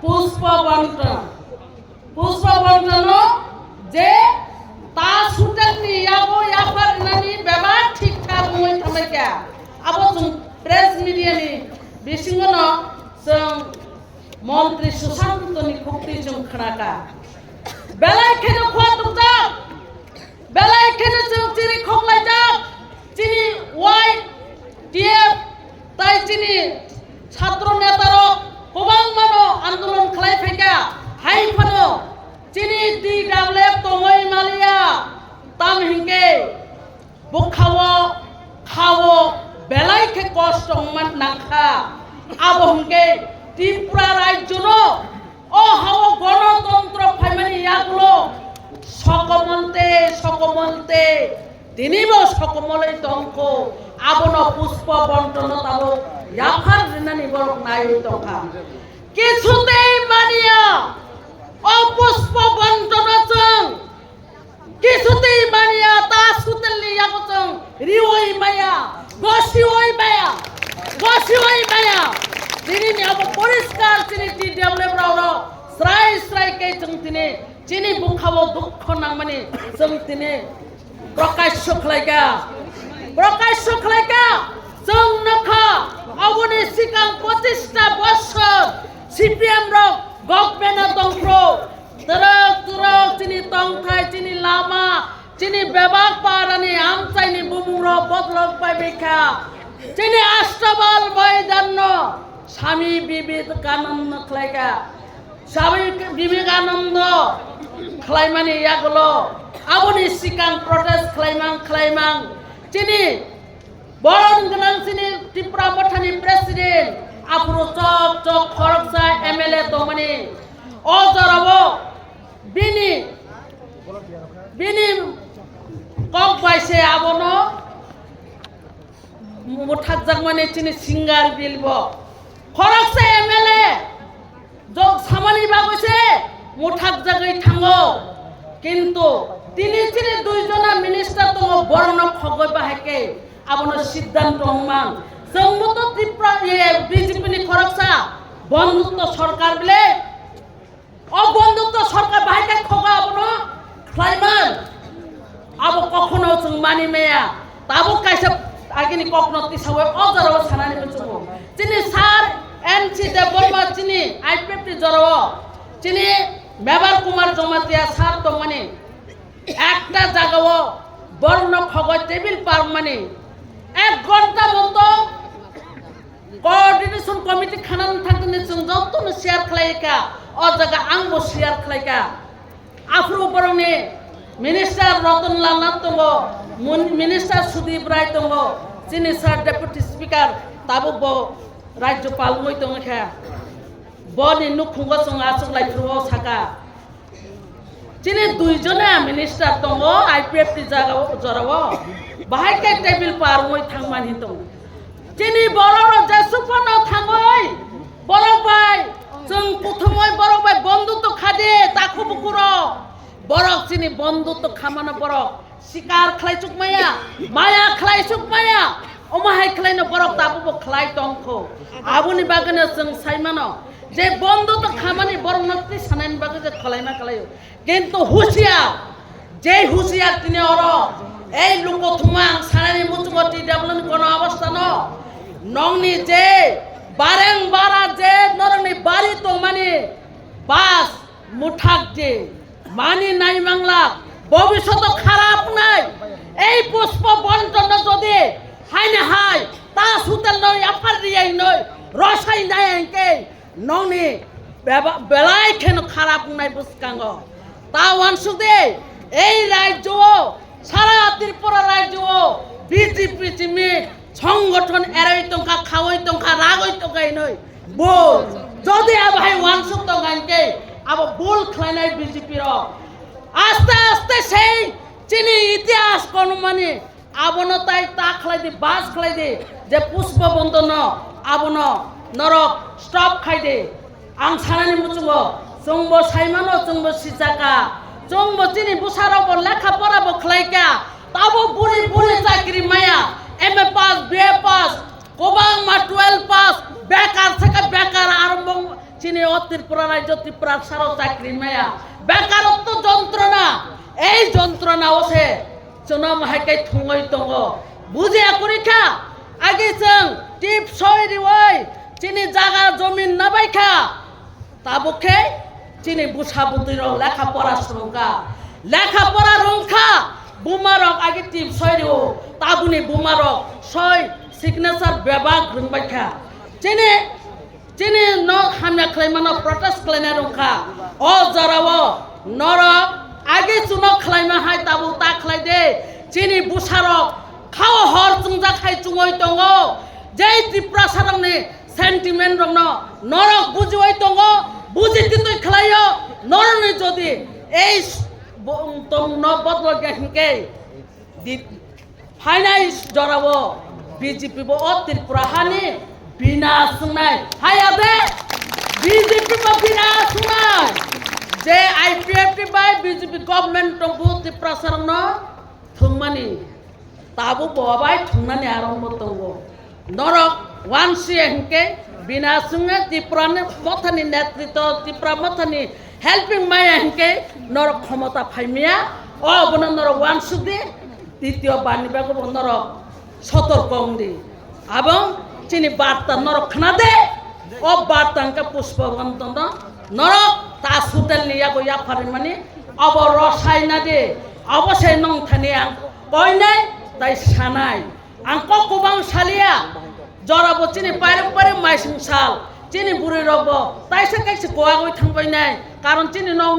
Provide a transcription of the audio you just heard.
পুষ্প বন্টন যে তা সুটেনি याबो याफार नानि बेबा ठीक ठाक मोय थामायका आबो जों प्रेस मिडियानि बिसिङाव जों मन्त्रि सुशान्तनि खुक्ति जों खोनाका बेलायखेनो खवादुंजा बेलायखेनो जों जिरि खंलायजा जिनि वाइ टिएफ ताइ जिनि छात्र नेतारो गोबां मानो आन्दोलन खालायफैका हायफानो जिनि दी डाबलेब तङै मालिया ताम हिंके बुखावो खावो बेलायखे कष्ट मान नाखा आबो हिंके त्रिपुरा राज्यनो ओ हावो गणतंत्र फाइमानि यागुलो সকমলতে তিনিবো সকমলে তংক আবন পুষ্প বন্টন তাবো ইয়াফার দিনানি বরক নাই তংকা কিছুতেই মানিয়া ও পুষ্প বন্টন চং কিছুতেই মানিয়া তা সুতেলি ইয়াগো চং রিওই মায়া গসিওই মায়া তিনি আবো পরিষ্কার তিনি টি ডেভেলপ রাও স্রাই কে চং তিনি जिनि बुखावो दुख नांमानि जों दिनै प्रकाश खालायगा जों नखा आवनि सिगां 25टा बोसोर सिपिएम रो गभर्नमेन्ट दंफ्रो तरक जिनि तंथाय जिनि लामा जिनि बेबाक पारानि आमचाइनि बुमुरो बदलक पाइबेखा जिनि आष्टबाल मैदान स्वामी विवेकानन्द खालायगा स्वामी विवेकानन्द खालायमानि यागुलो आबोनि सिगां प्रटेस्ट खालायमां जिनि बरन गोनां जिनि त्रिपुरा मथानि प्रेसिडेन्ट आफुरु चक खरगसा एमएलए दंमानि अ जरावो बिनि कक बायसे आबोनो मुथाकजाकमानि जिनि सिंगार बिलबो खरगसा एमएलए जो सामानि बागैसे मुठाक जागै थाङो किन्तु तिनि दुइजना मिनिस्टार दङ बरन खगै बाहायके आबनो सिद्धान्त दंमां जोंबोथ त्रिपुरा बीजेपी नि खरगसा बंधुत्व सरकार बिले अबंधुत्व सरकार बाहायके खगा आबनो खालायमान आबो कखनो जों मानिमाया ताबो कायसे आगिनि कखनो तिसावै अजराव सानानि बुङो जिनि सार एनसी देबबर्मा जिनि आईपीएफटी जराव जिनि मेबार कुमार जमातिया सार दंमानि একটা জায়গাও বর্ণ খগজ টেবিল পার মানে 1 ঘন্টা মতো কোঅর্ডিনেশন কমিটি খানান থাকতে जों যতनो শেয়ার খালাयका অ জায়গা आंबो শেয়াर खालायका आफ्रो बरंनि मिनिस्टार रतनलाल नाथ दङ मिनिस्टार सुदीप राय दङ जिनि सार डेपुटी स्पिकार ताबो राज्यपाल मै दङखा बनि नुखुंगो जों आसुगलायफ्रो साका जिनि दुइजना मिनिस्टार दङ आईपीएफटी जागाव जराव बाहायके टेबिल पार मै थांमानि दङ जिनि बरर जेसुपन थाङै बरबाय जों प्रथमै बरबाय बंधुत्व खादे ताखु बुकुर बरक जिनि बंधुत्व खामानो बरक शिकार खालायसुक माया खालायसुक माया अमाहाय खालायनो बरक ताबो खालाय दंखौ आबुनि बागैनो जों सायमानो जे बंधुत्व खामानि बरनक्ति सानायनि बागै जे खालायना खालायो किन्तु हुसियार तिनि अर এই লুকথুমা সানানি মুচুগতি ডাবলন কোন অবস্থা নংনি যে বারেং বারা যে নরনি বাড়ি তো মানে বাস মুঠাক যে মানি নাই বাংলা ভবিষ্যৎ খারাপ নাই এই পুষ্প বন্টন যদি হাইনে হাই তা সুতেল নয় আফার রিয়াই নয় রসাই নাই একে নংনি বেলাই খেন খারাপ নাই বুসকাঙ্গ তা ওয়ানসুদে এই রাজ্য সারা ত্রিপুরা রাজ্য বিজেপি চিমি সংগঠন এরাই টঙ্কা খাওয়াই টঙ্কা রাগই টঙ্কাই নয় বল যদি আবাই ওয়ানসুক টঙ্কাইকে আবার বল খাইনাই বিজেপি র আস্তে আস্তে সেই চিনি ইতিহাস কোন মানে আবনো তাই তা খালাই দে বাস খালাই দে যে পুষ্প বন্ধন আবনো নরক স্টপ খাই দে आं सानानि मुचुंगो जोंबो साइमानो जोंबो सिजाका जोंबो चिनि बुसारावबो लेखा पराबो खालायका ताबो बुरि चाकरि माया एमए पास बीए पास गोबां मा 12 पास बेकार सेका बेकार आरम्भ चिनि ও ত্রিপুরা রাজ্য ত্রিপুরার সারা চাকরি মায়া বেকারত্ব যন্ত্রণা এই যন্ত্রণা ওসে চুনা মাহাইকাই থুঙই দङ বুঝে করিখা আগে जों টিপ সয়রি ওই চিনি জায়গা জমিন না বাইখা তাবুকে চিনি বুসা বুদ্ধির লেখাপড়া রংখা লেখাপড়া রংখা বুমারক আগে টিপ সয়রিও তাবুনি বুমারক সয় সিগনেচার বিভাগ রংবাইখা চিনি চিনি ন হামিয়া খাইমানো প্রটেস্ট খাইনা রংখা অ জরাও নরক আগে চুনো খাইমা হাই তাবু তা খাই দে চিনি বুসারক খাও হর চুংজা খাই চুঙই দङ যেই ত্রিপুরা সারংনি সেন্টিমেন্ট রং নরক বুঝিওই দङ বুঝি তুই খাইও নরনি যদি এই তং ন বদল গেনকে ফাইনাইস জরাবো বিজেপি বো ও ত্রিপুরা হানি বিনা সুনাই হায়া দে বিজেপি বো বিনা সুনাই যে আইপিএফটি বাই বিজেপি গভর্নমেন্ট টংবু ত্রিপুরা সারং থুংমানি তাবু ববাই थुंनानै आरम्भ दङ नरक वानसि हेंके बिना सुंगे त्रिपुरा मथानि नेतृत्व त्रिपुरा मथानि हेल्पिंग माया हेंके नरक क्षमता फाइमिया अ बन नरक वानसुदि द्वितीय बानिबागो नरक सतर्क उंदी आबं चिनि बार्ता नरक खनादे अ बार्तांका पुष्पवंतन नरक ता सुदेलियागो याफारि माने अब रसायना दे अबसै नंथानि आं कयनाय তাই সানাই আংকো কুবাং সালিয়া জরাবো চিনি পারম্পরিক মাইসিং সাল চিনি বুড়ি রব তাইসে কাইসে গোয়া গই থাংবাই নাই কারণ চিনি নং